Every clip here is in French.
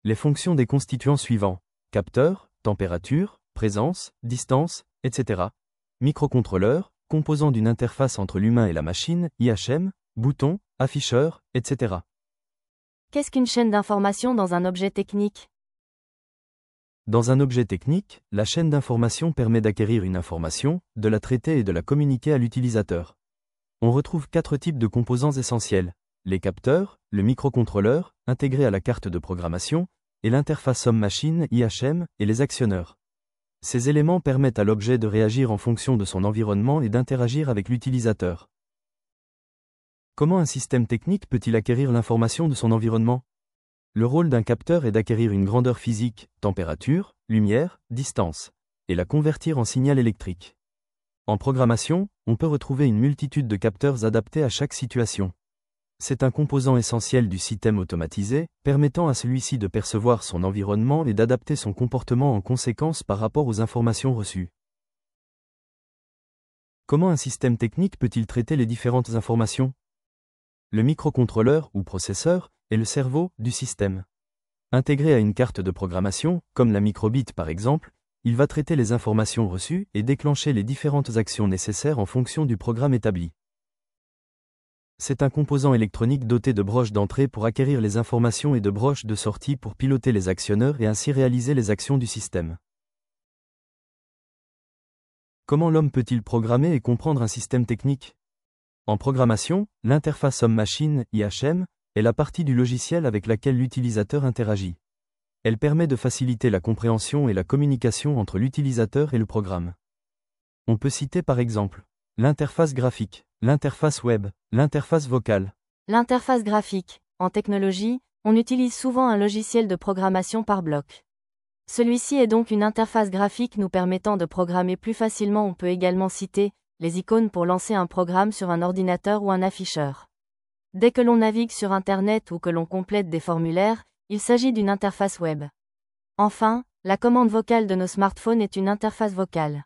Les fonctions des constituants suivants: capteur, température, présence, distance, etc. Microcontrôleur, composant d'une interface entre l'humain et la machine, IHM, bouton, afficheur, etc. Qu'est-ce qu'une chaîne d'information dans un objet technique? Dans un objet technique, la chaîne d'information permet d'acquérir une information, de la traiter et de la communiquer à l'utilisateur. On retrouve 4 types de composants essentiels: les capteurs, le microcontrôleur, intégré à la carte de programmation, et l'interface homme-machine, IHM, et les actionneurs. Ces éléments permettent à l'objet de réagir en fonction de son environnement et d'interagir avec l'utilisateur. Comment un système technique peut-il acquérir l'information de son environnement? Le rôle d'un capteur est d'acquérir une grandeur physique, température, lumière, distance, et la convertir en signal électrique. En programmation, on peut retrouver une multitude de capteurs adaptés à chaque situation. C'est un composant essentiel du système automatisé, permettant à celui-ci de percevoir son environnement et d'adapter son comportement en conséquence par rapport aux informations reçues. Comment un système technique peut-il traiter les différentes informations? Le microcontrôleur ou processeur est le cerveau du système. Intégré à une carte de programmation, comme la microbit par exemple, il va traiter les informations reçues et déclencher les différentes actions nécessaires en fonction du programme établi. C'est un composant électronique doté de broches d'entrée pour acquérir les informations et de broches de sortie pour piloter les actionneurs et ainsi réaliser les actions du système. Comment l'homme peut-il programmer et comprendre un système technique? En programmation, l'interface homme-machine, IHM, est la partie du logiciel avec laquelle l'utilisateur interagit. Elle permet de faciliter la compréhension et la communication entre l'utilisateur et le programme. On peut citer par exemple l'interface graphique, l'interface web, l'interface vocale. L'interface graphique. En technologie, on utilise souvent un logiciel de programmation par bloc. Celui-ci est donc une interface graphique nous permettant de programmer plus facilement. On peut également citer les icônes pour lancer un programme sur un ordinateur ou un afficheur. Dès que l'on navigue sur Internet ou que l'on complète des formulaires, il s'agit d'une interface web. Enfin, la commande vocale de nos smartphones est une interface vocale.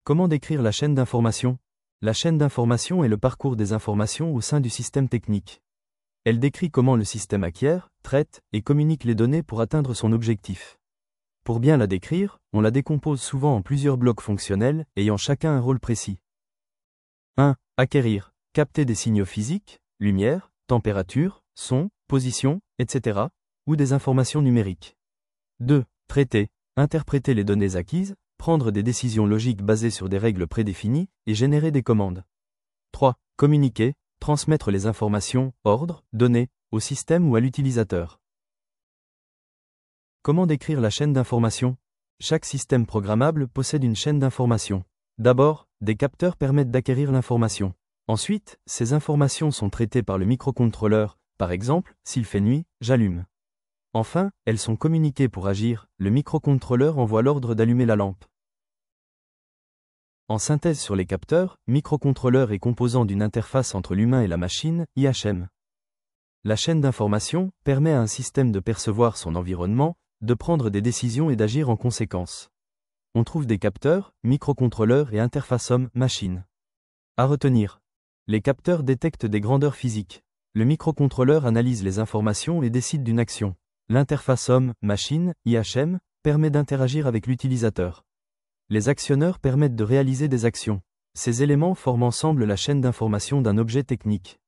Comment décrire la chaîne d'information? La chaîne d'information est le parcours des informations au sein du système technique. Elle décrit comment le système acquiert, traite et communique les données pour atteindre son objectif. Pour bien la décrire, on la décompose souvent en plusieurs blocs fonctionnels, ayant chacun un rôle précis. 1. Acquérir, capter des signaux physiques, lumière, température, son, position, etc., ou des informations numériques. 2. Traiter, interpréter les données acquises, prendre des décisions logiques basées sur des règles prédéfinies, et générer des commandes. 3. Communiquer, transmettre les informations, ordres, données, au système ou à l'utilisateur. Comment décrire la chaîne d'information? Chaque système programmable possède une chaîne d'information. D'abord, des capteurs permettent d'acquérir l'information. Ensuite, ces informations sont traitées par le microcontrôleur, par exemple, s'il fait nuit, j'allume. Enfin, elles sont communiquées pour agir, le microcontrôleur envoie l'ordre d'allumer la lampe. En synthèse sur les capteurs, microcontrôleur est composant d'une interface entre l'humain et la machine, IHM. La chaîne d'information permet à un système de percevoir son environnement, de prendre des décisions et d'agir en conséquence. On trouve des capteurs, microcontrôleurs et interface homme-machine. À retenir. Les capteurs détectent des grandeurs physiques. Le microcontrôleur analyse les informations et décide d'une action. L'interface homme-machine, IHM, permet d'interagir avec l'utilisateur. Les actionneurs permettent de réaliser des actions. Ces éléments forment ensemble la chaîne d'information d'un objet technique.